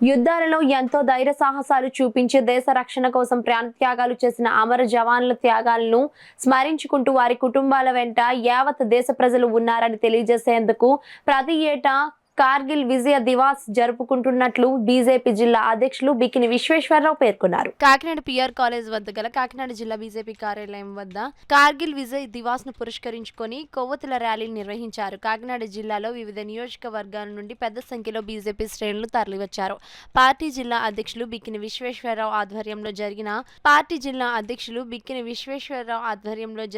యుద్ధాలలో ఎంతో ధైర్య సాహసాలు చూపించి దేశ రక్షణ కోసం ప్రాణత్యాగాలు చేసిన అమర జవాన్ల త్యాగాలను స్మరించుకుంటూ వారి కుటుంబాల వెంట యావత్ దేశ ప్రజలు ఉన్నారని తెలియజేసేందుకు ప్రతి ఏటా కార్గిల్ విజయ దివాస్ జరుపుకుంటున్నట్లు బీజేపీ జిల్లా అధ్యక్షులు బికిని విశ్వేశ్వరరావు పేర్కొన్నారు. కాకినాడ పిఆర్ కాలేజ్ వద్ద గల కాకినాడ జిల్లా బీజేపీ కార్యాలయం వద్ద కార్గిల్ విజయ్ దివాస్ ను పురస్కరించుకొని కొవ్వొత్తుల ర్యాలీని నిర్వహించారు. కాకినాడ జిల్లాలో వివిధ నియోజకవర్గాల నుండి పెద్ద సంఖ్యలో బీజేపీ శ్రేణులు తరలివచ్చారు. పార్టీ జిల్లా అధ్యక్షులు బికిని విశ్వేశ్వరరావు ఆధ్వర్యంలో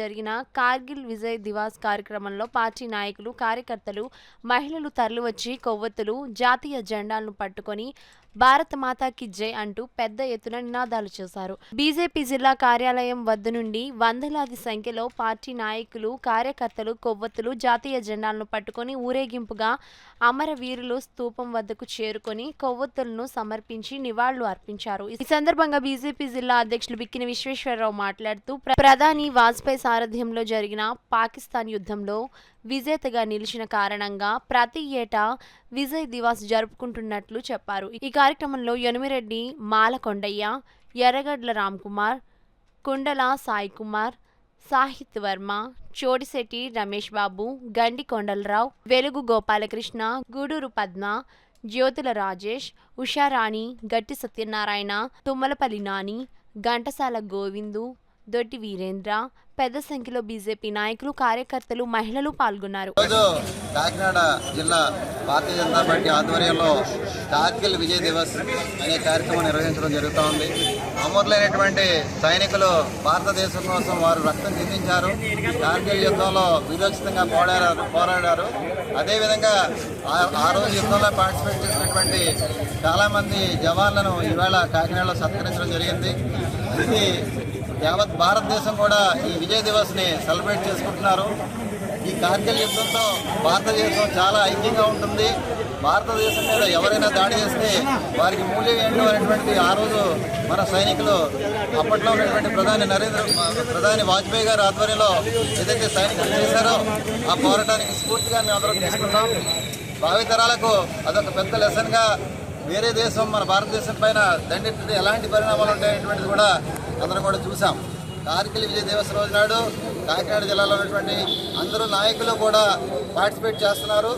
జరిగిన కార్గిల్ విజయ్ దివాస్ కార్యక్రమంలో పార్టీ నాయకులు, కార్యకర్తలు, మహిళలు తరలివచ్చి కొవ్వొత్తులు, జాతీయ జెండాలను పట్టుకొని భారత మాతాకి జై అంటూ పెద్ద ఎత్తున నినాదాలు చేశారు. బీజేపీ జిల్లా కార్యాలయం వద్ద నుండి వందలాది సంఖ్యలో పార్టీ నాయకులు, కార్యకర్తలు కొవ్వొత్తులు, జాతీయ జెండాలను పట్టుకొని ఊరేగింపుగా అమరవీరులు స్తూపం వద్దకు చేరుకొని కొవ్వొత్తులను సమర్పించి నివాళులు అర్పించారు. ఈ సందర్భంగా బీజేపీ జిల్లా అధ్యక్షులు బిక్కిని విశ్వేశ్వరరావు మాట్లాడుతూ ప్రధాని వాజ్పేయి సారథ్యంలో జరిగిన పాకిస్తాన్ యుద్ధంలో విజేతగా నిలిచిన కారణంగా ప్రతి ఏటా విజయ్ దివాస్ జరుపుకుంటున్నట్లు చెప్పారు. ఈ కార్యక్రమంలో యనుమిరెడ్డి మాలకొండయ్య, ఎర్రగడ్ల రామ్కుమార్, కుండల సాయి కుమార్, సాహిత్ వర్మ, చోడిశెట్టి రమేష్ బాబు, గండి కొండలరావు, వెలుగు గోపాలకృష్ణ, గూడూరు పద్మ, జ్యోతుల రాజేష్, ఉషారాణి, గట్టి సత్యనారాయణ, తుమ్మలపల్లి నాని, ఘంటసాల గోవిందు, దొడ్డి వీరేంద్ర, పెద్ద సంఖ్యలో బీజేపీ నాయకులు, కార్యకర్తలు, మహిళలు పాల్గొన్నారు. కాకినాడ జిల్లా భారతీయ జనతా పార్టీ ఆధ్వర్యంలో కార్గిల్ విజయ్ దివస్ అనే కార్యక్రమం నిర్వహించడం జరుగుతోంది. అమరులైనటువంటి సైనికులు భారతదేశం కోసం వారు రక్తం చిందించారు. కార్గిల్ యుద్ధంలో విరోచితంగా పోరాడారు. అదేవిధంగా ఆ రోజు యుద్ధంలో పార్టిసిపేట్ చేసినటువంటి చాలామంది జవాన్లను ఈవేళ కాకినాడలో సత్కరించడం జరిగింది. ఇది యావత్ భారతదేశం కూడా ఈ విజయ్ దివస్ని సెలబ్రేట్ చేసుకుంటున్నారు. ఈ కార్గిల్ యుద్ధంతో భారతదేశం చాలా ఐక్యంగా ఉంటుంది. భారతదేశం మీద ఎవరైనా దాడి చేస్తే వారికి మూల్యం ఏంటో అనేటువంటి ఆ రోజు మన సైనికులు అప్పట్లో ఉన్నటువంటి ప్రధాని వాజ్పేయి గారి ఆధ్వర్యంలో ఏదైతే సైనికులు చేశారో ఆ పోరాటానికి స్ఫూర్తిగా మేము అందరం తీసుకున్నాం. భావితరాలకు అదొక పెద్ద లెసన్గా వేరే దేశం మన భారతదేశం పైన దండెత్తితే ఎలాంటి పరిణామాలు ఉంటాయనేటువంటిది కూడా అందరం కూడా చూసాం. కార్గిల్ విజయ్ దివస్ రోజు నాడు కాకినాడ జిల్లాలో ఉన్నటువంటి అందరూ నాయకులు కూడా పార్టిసిపేట్ చేస్తున్నారు.